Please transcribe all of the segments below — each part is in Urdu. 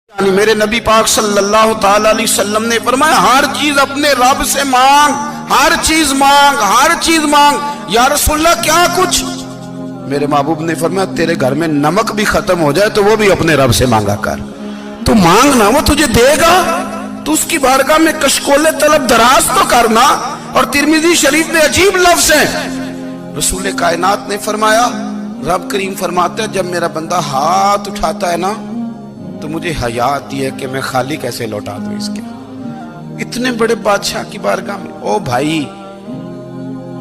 یعنی میرے نبی پاک صلی اللہ تعالی علیہ وسلم نے فرمایا ہر چیز اپنے رب سے مانگ، ہر چیز مانگ، ہر چیز مانگ۔ یا رسول اللہ کیا کچھ؟ میرے محبوب نے فرمایا تیرے گھر میں نمک بھی ختم ہو جائے تو وہ بھی اپنے رب سے مانگا کر، تو مانگنا وہ تجھے دے گا، تو اس کی بارگاہ میں کشکول طلب دراز تو کرنا۔ اور ترمذی شریف میں عجیب لفظ ہیں، رسول کائنات نے فرمایا، رب کریم فرماتا ہے جب میرا بندہ ہاتھ اٹھاتا ہے نا تو مجھے حیا آتی ہے کہ میں خالی کیسے لوٹا دوں اس کے۔ اتنے بڑے بادشاہ کی بارگاہ میں، او بھائی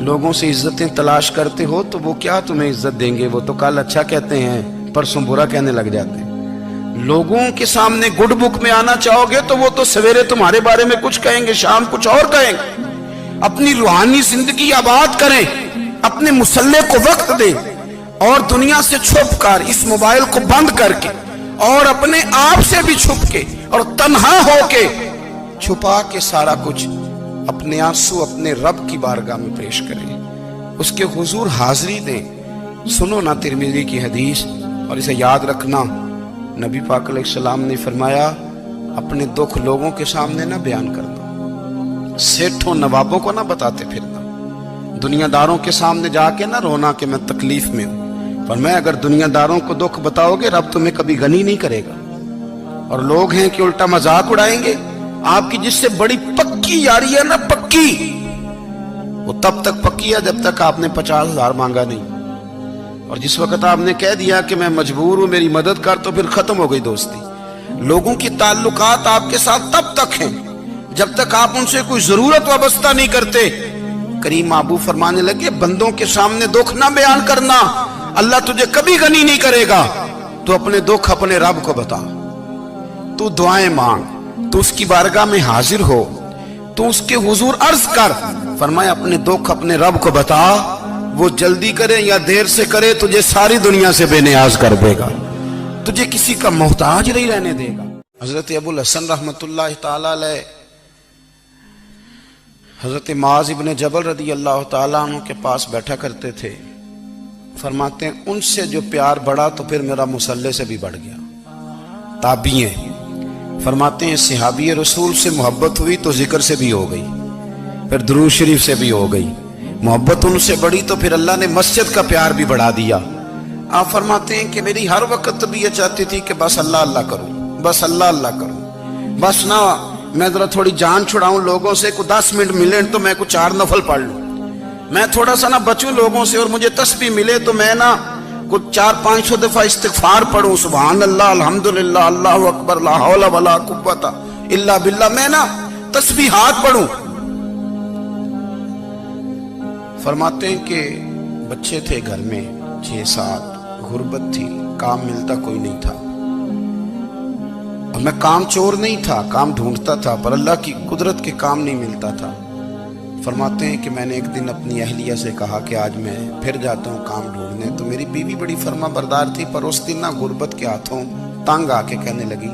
لوگوں سے عزتیں تلاش کرتے ہو تو وہ کیا تمہیں عزت دیں گے؟ وہ تو کل اچھا کہتے ہیں پرسوں برا کہنے لگ جاتے ہیں۔ لوگوں کے سامنے گڈ بک میں آنا چاہو گے تو وہ تو سویرے تمہارے بارے میں کچھ کہیں گے، شام کچھ اور کہیں گے۔ اپنی روحانی زندگی آباد کریں، اپنے مسلح کو وقت دیں، اور دنیا سے چھپ کر اس موبائل کو بند کر کے اور اپنے آپ سے بھی چھپ کے اور تنہا ہو کے چھپا کے سارا کچھ اپنے آنسو اپنے رب کی بارگاہ میں پیش کریں، اس کے حضور حاضری دیں۔ سنو نا ترمذی کی حدیث اور اسے یاد رکھنا، نبی پاک علیہ السلام نے فرمایا اپنے دکھ لوگوں کے سامنے نہ بیان کرنا، سیٹھوں نوابوں کو نہ بتاتے پھرنا، دنیا داروں کے سامنے جا کے نہ رونا کہ میں تکلیف میں ہوں۔ فرمایا اگر دنیا داروں کو دکھ بتاؤ گے رب تمہیں کبھی غنی نہیں کرے گا۔ اور لوگ ہیں کہ الٹا مذاق اڑائیں گے۔ آپ کی جس سے بڑی پکی یاری ہے نا، پکی، وہ تب تک پکی ہے جب تک آپ نے 50,000 مانگا نہیں، اور جس وقت آپ نے کہہ دیا کہ میں مجبور ہوں میری مدد کر تو پھر ختم ہو گئی دوستی۔ لوگوں کی تعلقات آپ کے ساتھ تب تک ہیں جب تک آپ ان سے کوئی ضرورت وابستہ نہیں کرتے۔ کریم محبوب فرمانے لگے بندوں کے سامنے دکھ نہ بیان کرنا، اللہ تجھے کبھی غنی نہیں کرے گا۔ تو اپنے دکھ اپنے رب کو بتا، تو دعائیں مانگ، تو اس کی بارگاہ میں حاضر ہو، تو اس کے حضور عرض کر۔ فرمایا اپنے دکھ اپنے رب کو بتا، وہ جلدی کرے یا دیر سے کرے تجھے ساری دنیا سے بے نیاز کر دے گا، تجھے کسی کا محتاج نہیں رہنے دے گا۔ حضرت ابو الحسن رحمت اللہ تعالی علیہ حضرت معاذ ابن جبل رضی اللہ تعالیٰ عنہ کے پاس بیٹھا کرتے تھے۔ فرماتے ہیں ان سے جو پیار بڑھا تو پھر میرا مصلح سے بھی بڑھ گیا۔ تابعی ہیں، فرماتے ہیں صحابی رسول سے محبت ہوئی تو ذکر سے بھی ہو گئی، پھر درود شریف سے بھی ہو گئی۔ محبت ان سے بڑھی تو پھر اللہ نے مسجد کا پیار بھی بڑھا دیا۔ آپ فرماتے ہیں کہ میری ہر وقت بھی یہ چاہتی تھی کہ بس اللہ اللہ کروں، بس اللہ اللہ کروں، بس نہ میں ذرا تھوڑی جان چھڑاؤں لوگوں سے، کو 10 منٹ ملے تو میں کچھ 4 نفل پڑھ لوں، میں تھوڑا سا نہ بچوں لوگوں سے، اور مجھے تسبیح ملے تو میں نہ کچھ 400-500 دفعہ استغفار پڑھوں، سبحان اللہ الحمدللہ اللہ اکبر لا حول ولا قوت الا باللہ، میں نہ تسبیحات پڑھوں۔ فرماتے ہیں کہ بچے تھے گھر میں 6-7، غربت تھی، کام ملتا کوئی نہیں تھا، اور میں کام چور نہیں تھا، کام ڈھونڈتا تھا، پر اللہ کی قدرت کے کام نہیں ملتا تھا۔ فرماتے ہیں کہ میں نے ایک دن اپنی اہلیہ سے کہا کہ آج میں پھر جاتا ہوں کام ڈھونڈنے، تو میری بیوی بڑی فرما بردار تھی، پر اس دن نہ غربت کے ہاتھوں تنگ آ کے کہنے لگی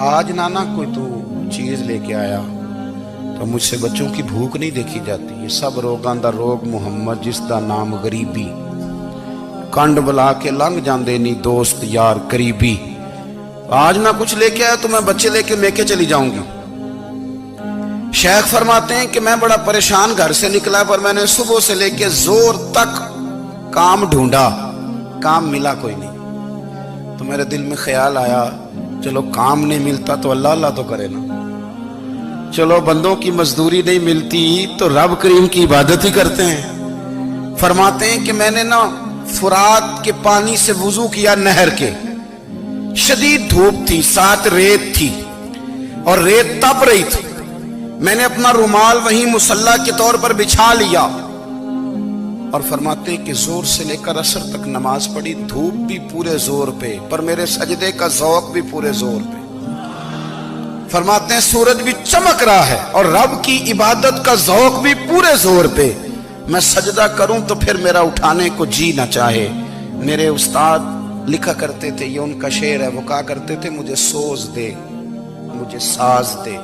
آج نانا کوئی تو چیز لے کے آیا، تو مجھ سے بچوں کی بھوک نہیں دیکھی جاتی، یہ سب روگاں دا روگ محمد جس دا نام غریبی، کنڈ بلا کے لنگ جاندے نہیں دوست یار قریبی، آج نہ کچھ لے کے آیا تو میں بچے لے کے میکے چلی جاؤں گی۔ شیخ فرماتے ہیں کہ میں بڑا پریشان گھر سے نکلا، پر میں نے صبح سے لے کے زور تک کام ڈھونڈا، کام ملا کوئی نہیں، تو میرے دل میں خیال آیا چلو کام نہیں ملتا تو اللہ اللہ تو کرے نا، چلو بندوں کی مزدوری نہیں ملتی تو رب کریم کی عبادت ہی کرتے ہیں۔ فرماتے ہیں کہ میں نے نا فرات کے پانی سے وضو کیا، نہر کے، شدید دھوپ تھی، ساتھ ریت تھی اور ریت تپ رہی تھی، میں نے اپنا رومال وہیں مصلی کے طور پر بچھا لیا، اور فرماتے ہیں کہ زور سے لے کر عصر تک نماز پڑھی، دھوپ بھی پورے زور پہ، پر میرے سجدے کا ذوق بھی پورے زور پہ۔ فرماتے ہیں سورج بھی چمک رہا ہے اور رب کی عبادت کا ذوق بھی پورے زور پہ، میں سجدہ کروں تو پھر میرا اٹھانے کو جی نہ چاہے۔ میرے استاد لکھا کرتے تھے، یہ ان کا شعر ہے، وہ کہا کرتے تھے مجھے سوز دے، مجھے ساز دے،